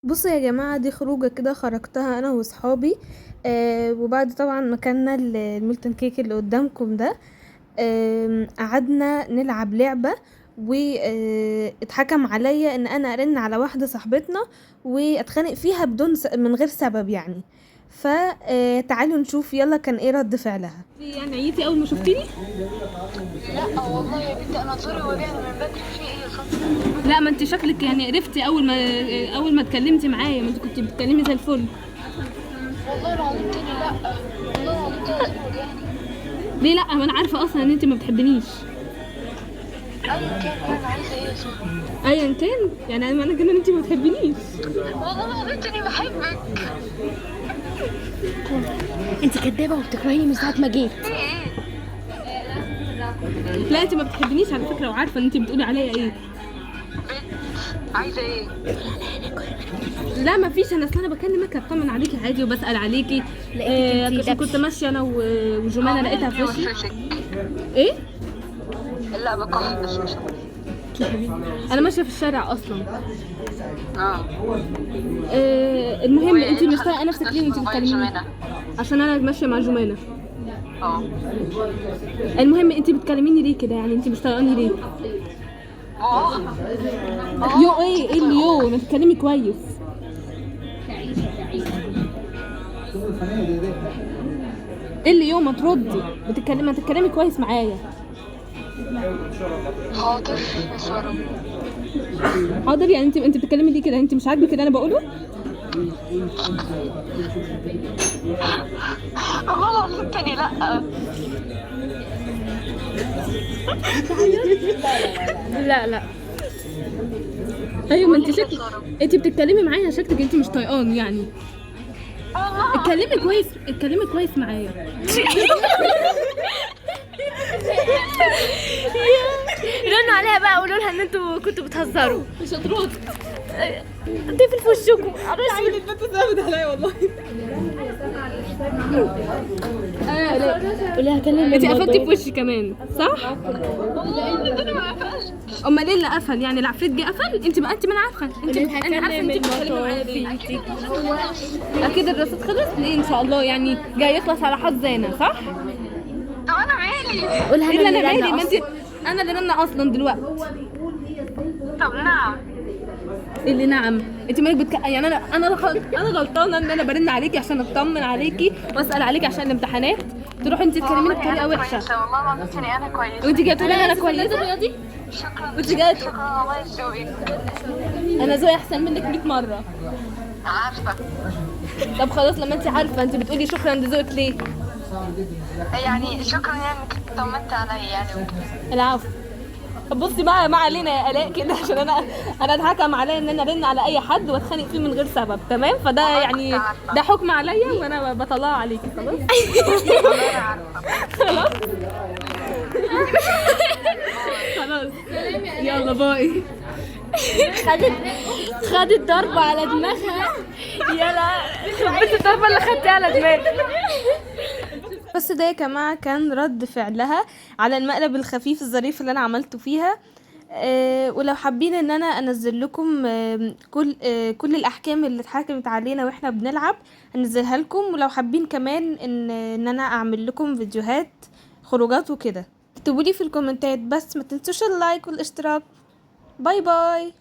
بصوا يا جماعة، دي خروجة كده خرجتها انا وصحابي. وبعد طبعا ما كنا الميلتون كيك اللي قدامكم ده. قعدنا نلعب لعبة، واتحكم عليا ان انا ارن على واحدة صاحبتنا واتخانق فيها من غير سبب يعني. فتعالوا نشوف يلا كان ايه رد فعلها. يعني عيتي اول ما شفتيني؟ لا والله يا بنتي انا زوري وجعني من بدري. في ايه يا صاحبي؟ لا، ما انت شكلك يعني عرفتي اول ما اتكلمتي معايا، ما انت كنت بتتكلمي زي الفل. والله العظيم تاني لا، والله العظيم تاني زوري وجعني. ليه لا؟ ما انا عارفه اصلا ان انت ما بتحبنيش. ايا كان يعني عايزه ايه يا صاحبي؟ ايا كان يعني معنى كده ان انت ما بتحبنيش. والله العظيم تاني بحبك. انت كدابه وبتكرهيني من ساعه ما جيت. في ايه؟ لا، انت ما بتحبنيش على فكره، وعارفه ان انت بتقولي عليا ايه. بنت عايزه ايه؟ لا ما فيش، انا اصلا انا بكلمك اطمن عليكي عادي وبسال عليكي. لقيتك انتي كنت ماشيه انا وجمانه لقيتها في وشي. وشك. ايه؟ لا بكح بس مش انا ماشيه في الشارع اصلا. اه. المهم انت مش طايقه نفسك ليه وانت بتكلميني؟ عشان انا ماشيه مع جمانه. اه. المهم انت بتكلميني ليه كده؟ يعني انت مش طايقاني ليه؟ يو ايه اللي يو؟ ما تتكلمي كويس. ايه اللي يو؟ ما تردي. ما تتكلمي كويس معايا. حاضر يا ساره. حاضر يعني انت بتتكلمي ليه كده؟ انت مش عاجبك اللي انا بقوله؟ والله العظيم تاني لا. لا ايوه، ما انت شكلك انت بتتكلمي معايا، شكلك انت مش طايقاني يعني. والله اتكلمي كويس معايا. رنوا عليها بقى، قولوا لها ان انتوا كنتوا بتهزروا. مش هترد. تقفل في وشكم. عامل البنت زابد عليا والله. قولي لها كلمني. انت قفلتي في وشي كمان صح؟ والله انا ما قفلت. امال ايه اللي قفل؟ يعني العفريت جه قفل؟ انت ما انا عارفه انا عارفه انت بتتكلمي معايا ليه. اكيد الرصيد خلص ليه ان شاء الله، يعني جاي يخلص على حظنا صح؟ طب انا مالي؟ قولها ايه اللي انا اللي مالي؟ ما رنا انت انا اللي رنا اصلا دلوقتي. طب نعم. اللي نعم؟ انت مالك يعني انا غلطانه ان انا برن عليكي عشان اطمن عليكي واسال عليكي عشان الامتحانات، تروحي انت تكلميني بطريقه وحشه. والله العظيم تاني انا كويسه. وانت جايه تقولي انا كويسه؟ شكرا. وانت جايه شكرا والله لذوقك. انا ذوقي احسن منك 100 مره. عارفه. طب خلاص، لما انت عارفه انت بتقولي شكرا لذوقك ليه؟ يعني شكرا يعني انك طمنت عليا يعني. العفو. طب بصي بقى، ما علينا يا الاء كده، عشان انا اتحكم عليا ان انا ارن على اي حد واتخانق فيه من غير سبب، تمام؟ فده يعني ده حكم عليا وانا بطلعه عليكي. خلاص. والله انا عارفه. خلاص يلا باي. خدت ضربه على دماغها. يلا خبيت الضربه اللي خدتها على دماغي. بس ده يا جماعه كان رد فعلها على المقلب الخفيف الظريف اللي انا عملته فيها. ولو حابين ان انا انزل لكم كل الاحكام اللي اتحكمت علينا واحنا بنلعب هنزلها لكم، ولو حابين كمان ان انا اعمل لكم فيديوهات خروجات وكده اكتبوا لي في الكومنتات، بس ما تنسوش اللايك والاشتراك. باي باي.